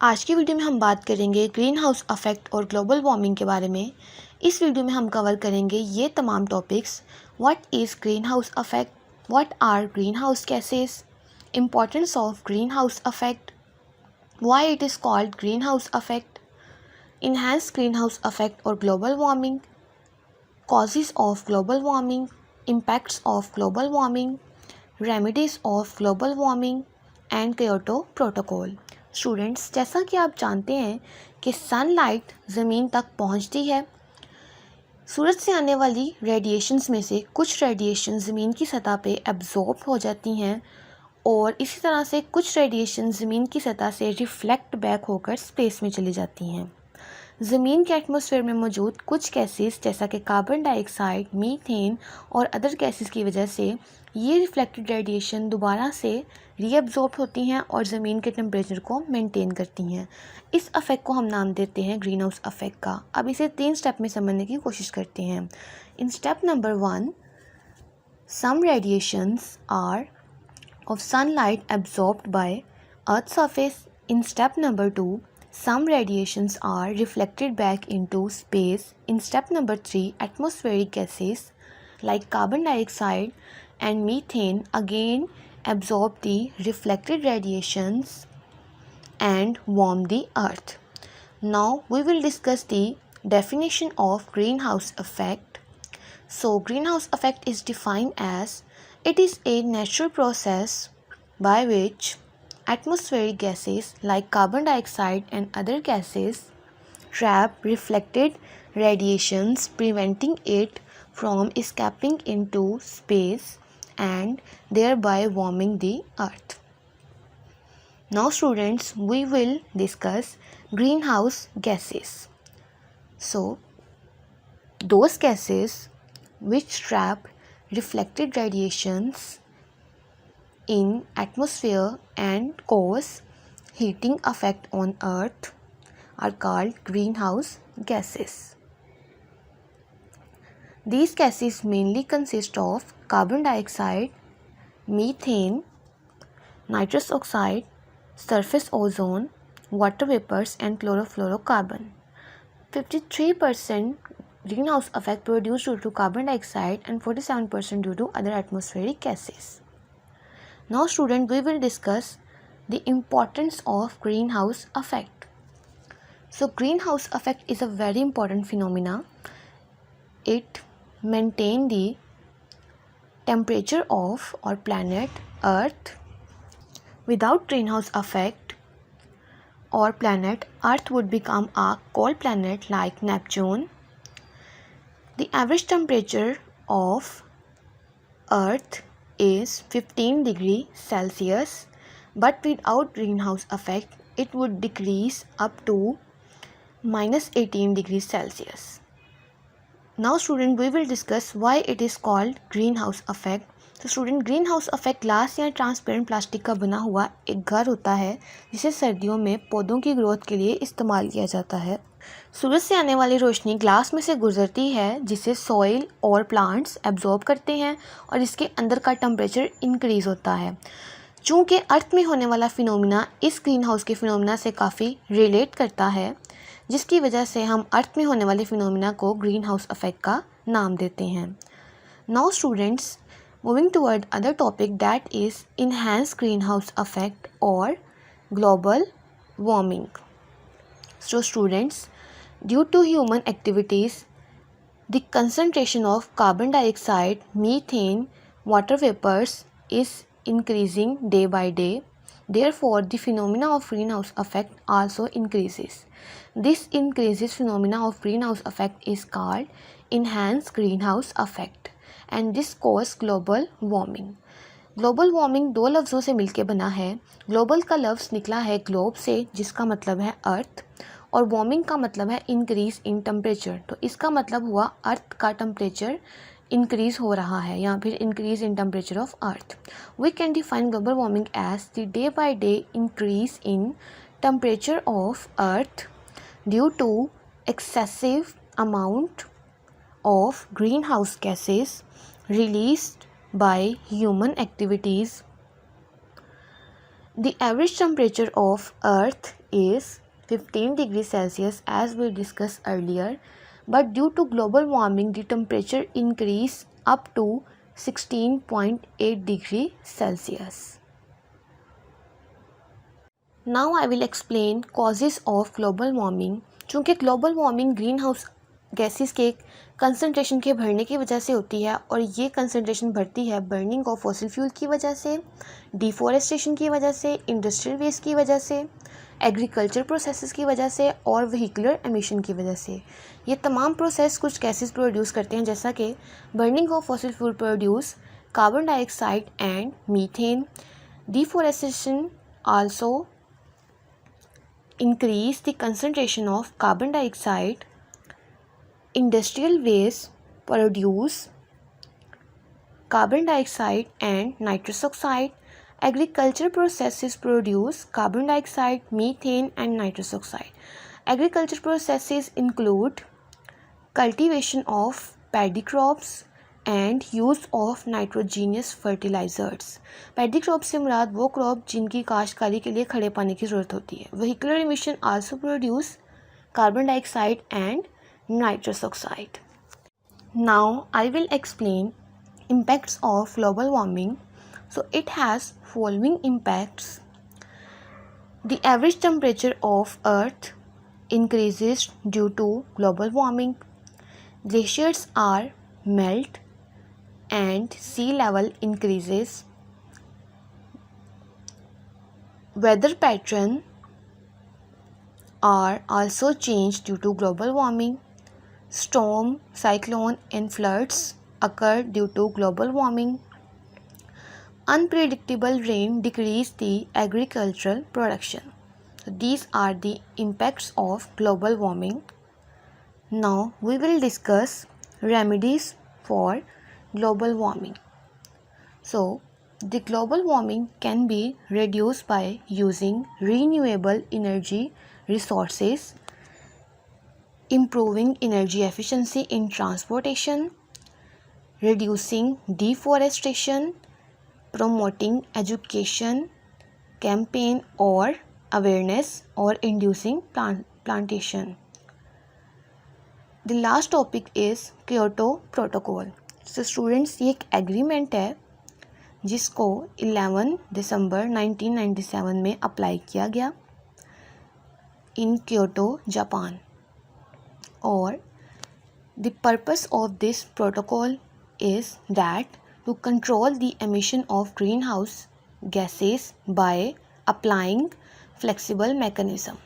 आज की वीडियो में हम बात करेंगे ग्रीन हाउस इफेक्ट और ग्लोबल वार्मिंग के बारे में। इस वीडियो में हम कवर करेंगे ये तमाम topics. What is greenhouse effect, what are green house gases, importance of green house effect, why it is called greenhouse effect, enhance greenhouse effect और global warming, causes of global warming, impacts of global warming, remedies of global warming and Kyoto Protocol। Students, जैसा कि आप जानते हैं कि sunlight ज़मीन तक पहुंचती है। सूरज से आने वाली रेडिएशंस में से कुछ रेडिएशन ज़मीन की सतह पे एब्जॉर्ब हो जाती हैं और इसी तरह से कुछ रेडिएशन ज़मीन की सतह से रिफ्लेक्ट बैक होकर स्पेस में चली जाती हैं। ज़मीन के एटमॉस्फेयर में मौजूद कुछ गैसेस जैसा कि कार्बन डाइऑक्साइड, मीथेन और अदर गैसेस की वजह से ये रिफ्लेक्टेड रेडिएशन दोबारा से रीअब्जॉर्ब होती हैं और ज़मीन के टेम्परेचर को मेंटेन करती हैं। इस इफेक्ट को हम नाम देते हैं ग्रीन हाउस इफेक्ट का। अब इसे 3 स्टेप में समझने की कोशिश करते हैं। In step number 1, some radiations are of sunlight absorbed by earth surface. In step number 2, some radiations are reflected back into space. In step number 3, atmospheric gases like carbon dioxide and methane again absorb the reflected radiations and warm the earth. Now we will discuss the definition of greenhouse effect. So greenhouse effect is defined as it is a natural process by which atmospheric gases like carbon dioxide and other gases trap reflected radiations, preventing it from escaping into space and thereby warming the earth. Now students, we will discuss greenhouse gases. So those gases which trap reflected radiations in atmosphere and cause heating effect on earth are called greenhouse gases. These gases mainly consist of carbon dioxide, methane, nitrous oxide, surface ozone, water vapors and chlorofluorocarbon. 53% greenhouse effect produced due to carbon dioxide and 47% due to other atmospheric gases. Now student, we will discuss the importance of greenhouse effect. So greenhouse effect is a very important phenomena. It maintains the temperature of our planet Earth. Without greenhouse effect, our planet Earth would become a cold planet like Neptune. The average temperature of Earth is 15 degrees Celsius, but without greenhouse effect it would decrease up to minus 18 degrees Celsius. Now student, we will discuss why it is called greenhouse effect. तो student, green house effect glass या transparent plastic का बना हुआ एक घर होता है जिसे सर्दियों में पौधों की ग्रोथ के लिए इस्तेमाल किया जाता है। सूरज से आने वाली रोशनी ग्लास में से गुजरती है जिसे सॉइल और प्लांट्स एब्जॉर्ब करते हैं और इसके अंदर का टेम्परेचर इंक्रीज़ होता है। चूँकि अर्थ में होने वाला फिनोमिना इस ग्रीन हाउस के फिनोमिना से काफ़ी रिलेट करता है, जिसकी वजह से हम अर्थ में होने वाले फिनोमिना को ग्रीन हाउस इफेक्ट का नाम देते हैं। Now students, moving toward other topic, that is enhanced greenhouse effect or global warming. So students, due to human activities, the concentration of carbon dioxide, methane, water vapors is increasing day by day. Therefore, the phenomena of greenhouse effect also increases. This increases phenomena of greenhouse effect is called enhanced greenhouse effect. And this cause global warming. Global warming 2 लफ्ज़ों से मिलके बना है। Global का लफ्ज़ निकला है globe से, जिसका मतलब है अर्थ, और वार्मिंग का मतलब है इंक्रीज़ इन टेम्परेचर। तो इसका मतलब हुआ अर्थ का टेम्परेचर इंक्रीज़ हो रहा है या फिर increase in temperature of earth. We can define global warming as the day by day increase in temperature of earth due to excessive amount of greenhouse gases released by human activities. The average temperature of Earth is 15 degrees Celsius as we discussed earlier, but due to global warming the temperature increase up to 16.8 degrees Celsius. Now I will explain causes of global warming. चूँकि global warming green house gases के concentration के बढ़ने की वजह से होती है और ये कंसनट्रेशन बढ़ती है बर्निंग ऑफ फॉसिल फ्यूल की वजह से, डिफॉरेस्टेशन की वजह से, इंडस्ट्रियल वेस्ट की वजह से, एग्रीकल्चर प्रोसेसेस की वजह से और व्हीकुलर एमिशन की वजह से। ये तमाम प्रोसेस कुछ गैसेस प्रोड्यूस करते हैं, जैसा कि burning of fossil fuel produce carbon dioxide and methane. Deforestation also increase the concentration of carbon dioxide. Industrial waste produce carbon dioxide and nitrous oxide. Agriculture processes produce carbon dioxide, methane and nitrous oxide. Agriculture processes include cultivation of paddy crops and use of nitrogenous fertilizers. Paddy crop से मुराद वो crop जिनकी काश्तकारी के लिए खड़े पानी की ज़रूरत होती है। Vehicular emission also produce carbon dioxide and nitrous oxide. Now I will explain impacts of global warming. So it has following impacts. The average temperature of Earth increases due to global warming. Glaciers are melt and sea level increases. Weather patterns are also changed due to global warming. Storm, cyclone and floods occur due to global warming. Unpredictable rain decrease the agricultural production. So these are the impacts of global warming. Now we will discuss remedies for global warming. So the global warming can be reduced by using renewable energy resources, improving energy efficiency in transportation, reducing deforestation, promoting education campaign or awareness or inducing plantation. The last topic is Kyoto Protocol. So students ये एक agreement है जिसको 11 दिसंबर 1997 में apply किया गया in Kyoto Japan, और the purpose of this protocol is that to control the emission of green house gases by applying flexible mechanism.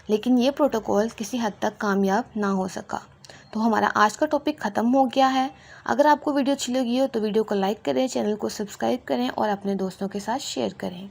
लेकिन ये प्रोटोकॉल किसी हद तक कामयाब ना हो सका। तो हमारा आज का टॉपिक ख़त्म हो गया है। अगर आपको वीडियो अच्छी लगी हो तो वीडियो को लाइक करें, चैनल को सब्सक्राइब करें और अपने दोस्तों के साथ शेयर करें।